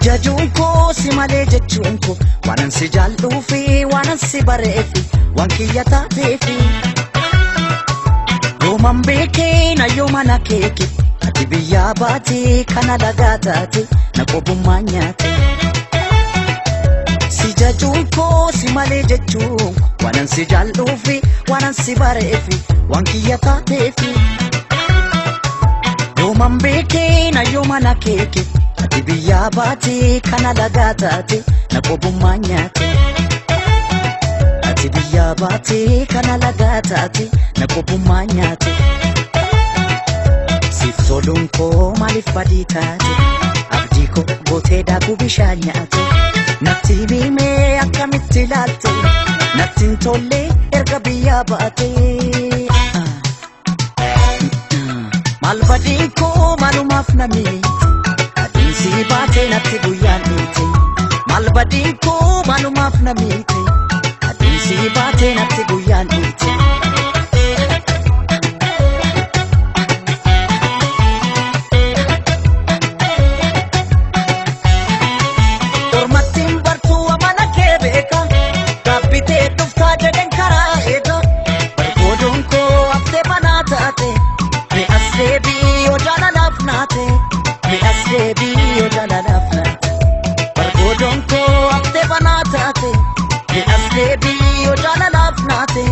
Sijajunko simale jechunko wanan sijallufi wanan sibarefi wankiyata tefi yoman beke na yomana keke ati biyya baate kana lagaataate na qobummaa nyaate Sijajunko simale jechunko wanan sijallufi wanan sibarefi wankiyata tefi yoman beke na yomana keke ati biyya baate kana lagaataate na qobummaa nyaate ati biyya baate kana lagaataate na qobummaa nyaate siftoluun koo maaliif badii taate abdii koo gootee daakuu bishaan nyaate natti himee akkamitti ilaalte natti hin tolle erga biyya baate maal badiin koo maalumaaf namni Si baate natti guyyaan dhiite maal badiin koo maalumaaf na miite adiin si baate natti guyyaan dhiite Ormattiin bartuu amana kee beeka gaabbitee dhuftaa jedhen karaa eega bargoodoon koo haftee banaa taate mi as deebii yoo jaalalaaf naate Mi aslebi yo jalalafna bargodon ko apte banatate Mi aslebi yo jalalafnate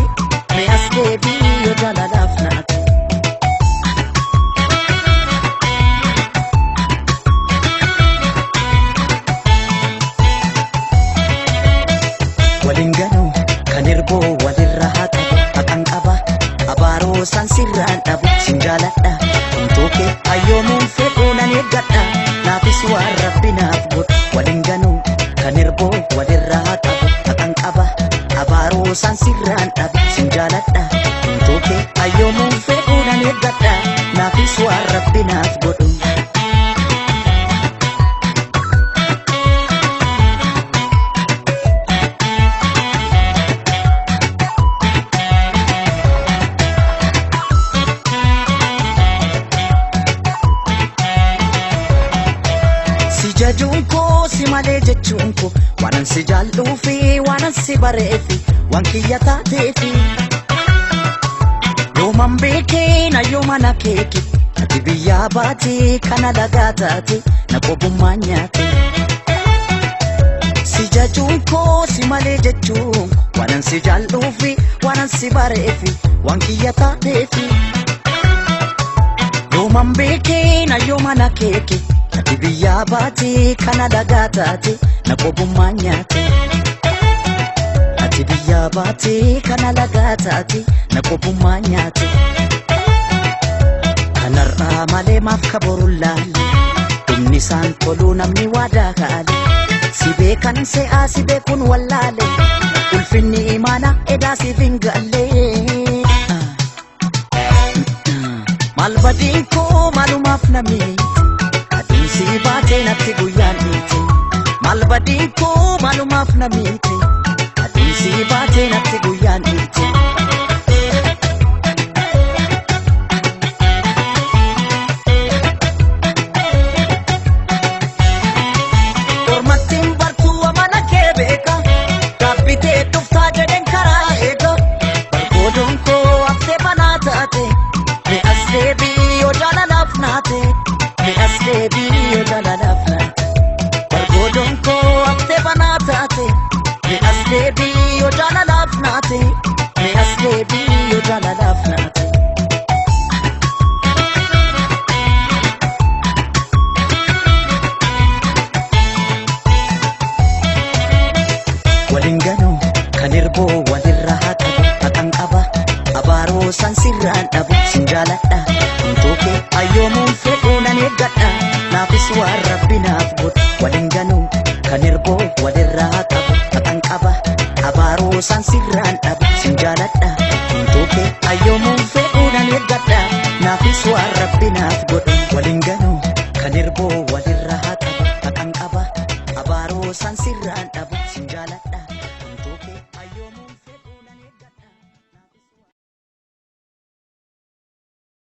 Mi aslebi yo jalalafnate Walingano kanirbo walirrahata akan qaba abaro sansirran dhabu sinjaladha Toke ayyomuun fedhuunan eeggadha naafis waan rabbinaaf godhu walinganu kanirbo walirraa qabu haqan qaba abaaroo san sirraan dhabu sinjaaladha Toke ayyomuun fedhuunan eeggadha naafis waan rabbinaaf godhu Sijajunko simale jechunko wanan sijallufi wanan sibarefi wankiyata tefi yoman beke na yomana keke ati biyya baate kana lagaataate na qobummaa nyaate Sijajunko simale jechunko wanan sijallufi wanan sibarefi wankiyata tefi yoman beke na yomana keke ati biyya baate kana lagaataate na qobummaa nyaate ati biyya baate kana lagaataate na qobummaa nyaate kanarraa malee maaf kaboruun laalle dhumni isaan toluu namni waadaa kaale si beekan se'aa si beekun wallaale ulfinni imaana edaa siif hin galle maal badiin koo maalumaaf namni Si baate natti guyyaan dhiite maal badiin koo maalumaaf na miite adiin si baate natti guyyaan dhiite Ormattiin bartuu amana kee beeka gaabbitee dhuftaa jedhen karaa eega bargoodoon koo haftee banaa taate mi as deebii yoo jaalalaaf naate Mi aslebi yo jalalafnate bargodon ko apte banatate Mi aslebi yo jalalafnate Mi aslebi yo jalalafnate Walingano kanirbo walirraa qabu haqan qaba abaaroo san sirraan dhabu sinjaaladha Toke ayyomuun fedhuunan eeggadha naafis waan rabbinaaf godhu walinganu kanirbo walirraa qabu haqan qaba abaaroo san sirraan dhabu sinjaaladha Toke ayyomuun fedhuunan eeggadha naafis waan rabbinaaf godhu walinganu kanirbo